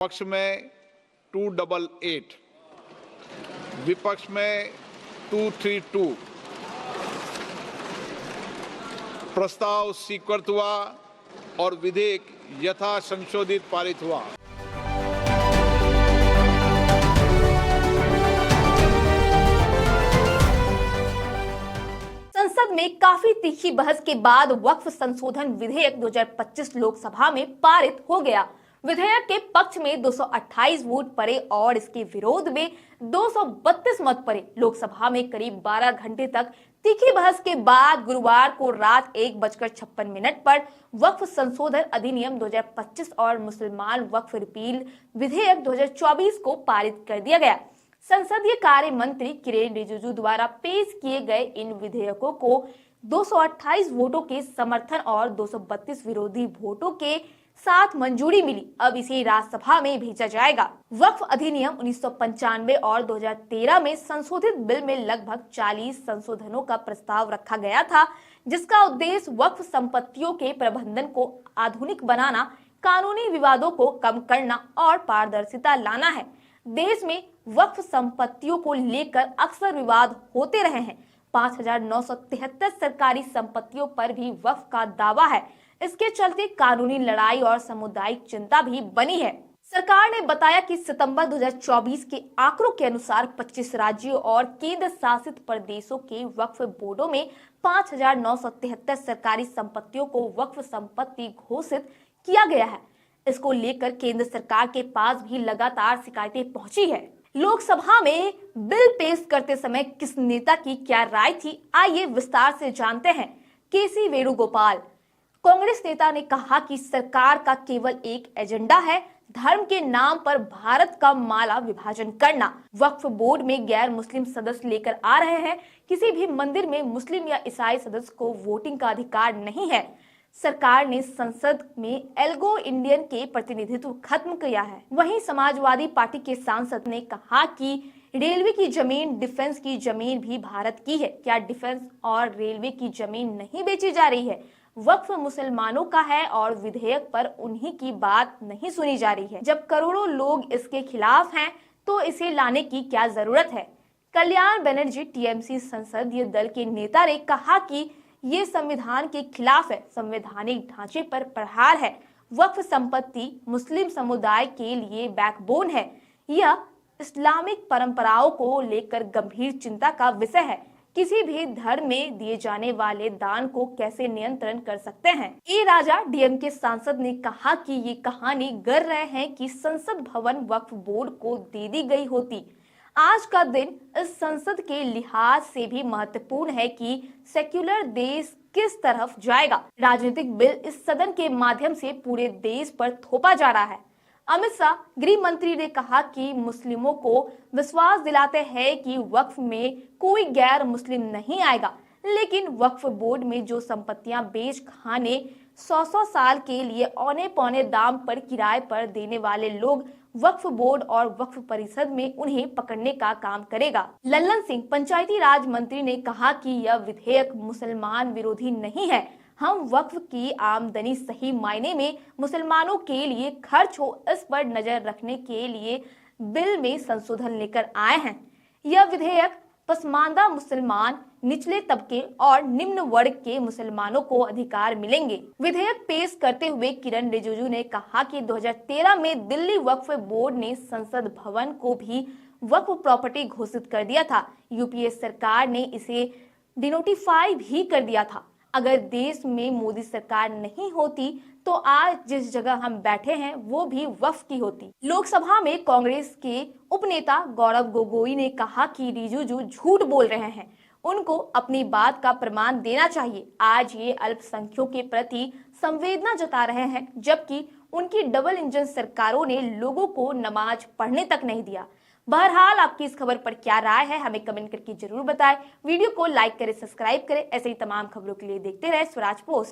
पक्ष में 288, विपक्ष में 232। प्रस्ताव स्वीकृत हुआ और विधेयक यथा संशोधित पारित हुआ। संसद में काफी तीखी बहस के बाद वक्फ संशोधन विधेयक 2025 लोकसभा में पारित हो गया। विधेयक के पक्ष में 228 वोट पड़े और इसके विरोध में 232 मत पड़े। लोकसभा में करीब 12 घंटे तक तीखी बहस के बाद गुरुवार को रात 1:56 पर वक्फ संशोधन अधिनियम 2025 और मुसलमान वक्फ रिपील विधेयक 2024 को पारित कर दिया गया। संसदीय कार्य मंत्री किरेन रिजिजू द्वारा पेश किए गए इन विधेयकों को 228 वोटों के समर्थन और 232 विरोधी वोटों के साथ मंजूरी मिली। अब इसे राज्यसभा में भेजा जाएगा। वक्फ अधिनियम 1995 और 2013 में संशोधित बिल में लगभग 40 संशोधनों का प्रस्ताव रखा गया था, जिसका उद्देश्य वक्फ संपत्तियों के प्रबंधन को आधुनिक बनाना, कानूनी विवादों को कम करना और पारदर्शिता लाना है। देश में वक्फ संपत्तियों को लेकर अक्सर विवाद होते रहे हैं। 5,973 सरकारी संपत्तियों पर भी वक्फ का दावा है। इसके चलते कानूनी लड़ाई और सामुदायिक चिंता भी बनी है। सरकार ने बताया कि सितंबर 2024 के आंकड़ों के अनुसार 25 राज्यों और केंद्र शासित प्रदेशों के वक्फ बोर्डों में 5,973 सरकारी संपत्तियों को वक्फ संपत्ति घोषित किया गया है। इसको लेकर केंद्र सरकार के पास भी लगातार शिकायतें पहुंची है। लोकसभा में बिल पेश करते समय किस नेता की क्या राय थी, आइए विस्तार से जानते हैं। केसी वेणुगोपाल कांग्रेस नेता ने कहा कि सरकार का केवल एक एजेंडा है, धर्म के नाम पर भारत का माला विभाजन करना। वक्फ बोर्ड में गैर मुस्लिम सदस्य लेकर आ रहे हैं। किसी भी मंदिर में मुस्लिम या ईसाई सदस्य को वोटिंग का अधिकार नहीं है। सरकार ने संसद में एल्गो इंडियन के प्रतिनिधित्व खत्म किया है। वहीं समाजवादी पार्टी के सांसद ने कहा कि रेलवे की जमीन, डिफेंस की जमीन भी भारत की है। क्या डिफेंस और रेलवे की जमीन नहीं बेची जा रही है? वक्फ मुसलमानों का है और विधेयक पर उन्हीं की बात नहीं सुनी जा रही है। जब करोड़ों लोग इसके खिलाफ हैं, तो इसे लाने की क्या जरूरत है? कल्याण बनर्जी टीएमसी संसदीय दल के नेता ने कहा कि ये संविधान के खिलाफ है, संवैधानिक ढांचे पर प्रहार है। वक्फ संपत्ति मुस्लिम समुदाय के लिए बैकबोन है। यह इस्लामिक परंपराओं को लेकर गंभीर चिंता का विषय है। किसी भी धर्म में दिए जाने वाले दान को कैसे नियंत्रण कर सकते हैं? ए राजा डीएम के सांसद ने कहा कि ये कहानी गढ़ रहे हैं कि संसद भवन वक्फ बोर्ड को दे दी गई होती। आज का दिन इस संसद के लिहाज से भी महत्वपूर्ण है कि सेक्युलर देश किस तरफ जाएगा। राजनीतिक बिल इस सदन के माध्यम से पूरे देश पर थोपा जा रहा है। अमित शाह गृह मंत्री ने कहा कि मुस्लिमों को विश्वास दिलाते हैं कि वक्फ में कोई गैर मुस्लिम नहीं आएगा, लेकिन वक्फ बोर्ड में जो संपत्तियां बेच खाने 100 साल के लिए औने पौने दाम पर किराए पर देने वाले लोग, वक्फ बोर्ड और वक्फ परिषद में उन्हें पकड़ने का काम करेगा। लल्लन सिंह पंचायती राज मंत्री ने कहा कि यह विधेयक मुसलमान विरोधी नहीं है। हम वक्फ की आमदनी सही मायने में मुसलमानों के लिए खर्च हो, इस पर नजर रखने के लिए बिल में संशोधन लेकर आए हैं। यह विधेयक पसमानदा मुसलमान, निचले तबके और निम्न वर्ग के मुसलमानों को अधिकार मिलेंगे। विधेयक पेश करते हुए किरेन रिजिजू ने कहा कि 2013 में दिल्ली वक्फ बोर्ड ने संसद भवन को भी वक्फ प्रॉपर्टी घोषित कर दिया था। यूपीए सरकार ने इसे डिनोटिफाई भी कर दिया था। अगर देश में मोदी सरकार नहीं होती तो आज जिस जगह हम बैठे हैं वो भी वक्फ की होती। लोकसभा में कांग्रेस के उपनेता गौरव गोगोई ने कहा कि रिजिजू झूठ बोल रहे हैं, उनको अपनी बात का प्रमाण देना चाहिए। आज ये अल्पसंख्यकों के प्रति संवेदना जता रहे हैं, जबकि उनकी डबल इंजन सरकारों ने लोगों को नमाज पढ़ने तक नहीं दिया। बहरहाल आपकी इस खबर पर क्या राय है, हमें कमेंट करके जरूर बताएं। वीडियो को लाइक करें, सब्सक्राइब करें। ऐसे ही तमाम खबरों के लिए देखते रहे स्वराज पोस्ट।